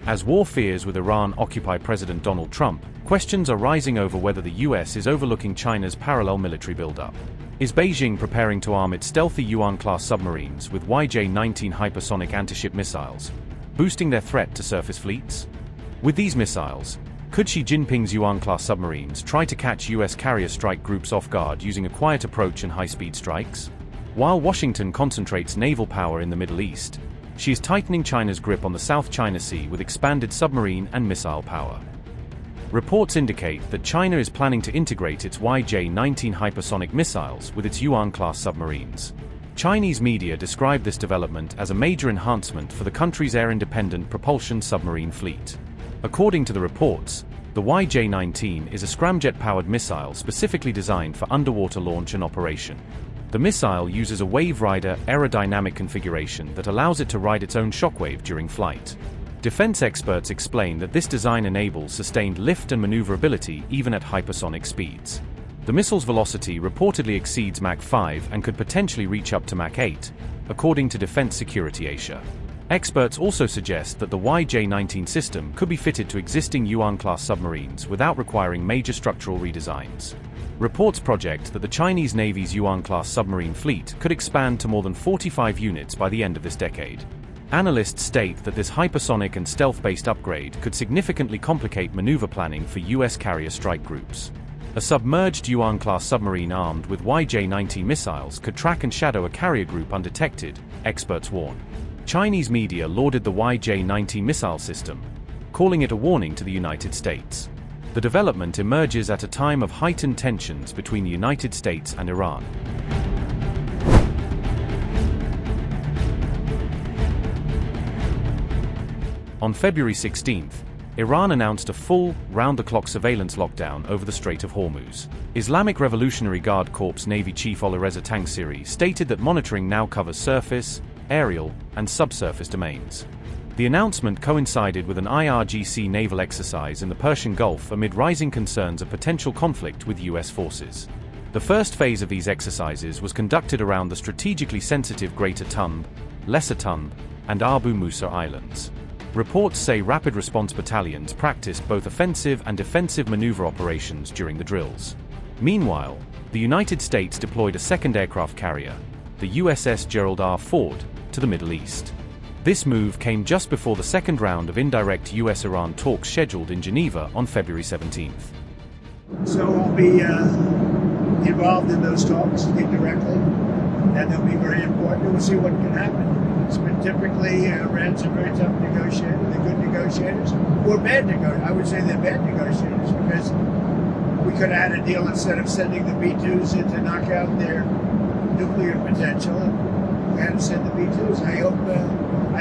As war fears with Iran occupy President Donald Trump, questions are rising over whether the US is overlooking China's parallel military buildup. Is Beijing preparing to arm its stealthy Yuan-class submarines with YJ-19 hypersonic anti-ship missiles, boosting their threat to surface fleets? With these missiles, could Xi Jinping's Yuan-class submarines try to catch US carrier strike groups off guard using a quiet approach and high-speed strikes? While Washington concentrates naval power in the Middle East, she is tightening China's grip on the South China Sea with expanded submarine and missile power. Reports indicate that China is planning to integrate its YJ-19 hypersonic missiles with its Yuan-class submarines. Chinese media describe this development as a major enhancement for the country's air-independent propulsion submarine fleet. According to the reports, the YJ-19 is a scramjet-powered missile specifically designed for underwater launch and operation. The missile uses a waverider aerodynamic configuration that allows it to ride its own shockwave during flight. Defense experts explain that this design enables sustained lift and maneuverability even at hypersonic speeds. The missile's velocity reportedly exceeds Mach 5 and could potentially reach up to Mach 8, according to Defense Security Asia. Experts also suggest that the YJ-19 system could be fitted to existing Yuan-class submarines without requiring major structural redesigns. Reports project that the Chinese Navy's Yuan-class submarine fleet could expand to more than 45 units by the end of this decade. Analysts state that this hypersonic and stealth-based upgrade could significantly complicate maneuver planning for US carrier strike groups. A submerged Yuan-class submarine armed with YJ-19 missiles could track and shadow a carrier group undetected, experts warn. Chinese media lauded the YJ-19 missile system, calling it a warning to the United States. The development emerges at a time of heightened tensions between the United States and Iran. On February 16, Iran announced a full, round-the-clock surveillance lockdown over the Strait of Hormuz. Islamic Revolutionary Guard Corps Navy Chief Alireza Tangsiri stated that monitoring now covers surface, aerial, and subsurface domains. The announcement coincided with an IRGC naval exercise in the Persian Gulf amid rising concerns of potential conflict with US forces. The first phase of these exercises was conducted around the strategically sensitive Greater Tunb, Lesser Tunb, and Abu Musa Islands. Reports say rapid response battalions practiced both offensive and defensive maneuver operations during the drills. Meanwhile, the United States deployed a second aircraft carrier, the USS Gerald R. Ford, to the Middle East. This move came just before the second round of indirect US-Iran talks scheduled in Geneva on February 17th. So we'll be involved in those talks indirectly, and they'll be very important. We'll see what can happen. It's been typically Iran's a very tough negotiator. They're good negotiators, or bad negotiators. I would say they're bad negotiators because we could add a deal instead of sending the B-2s in to knock out their nuclear potential, and send the B-2s. I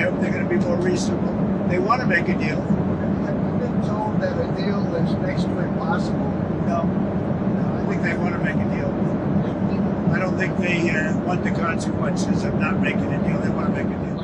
hope they're going to be more reasonable. They want to make a deal. I've been told that a deal is next to impossible. No, I think they want to make a deal. I don't think they want the consequences of not making a deal. They want to make a deal.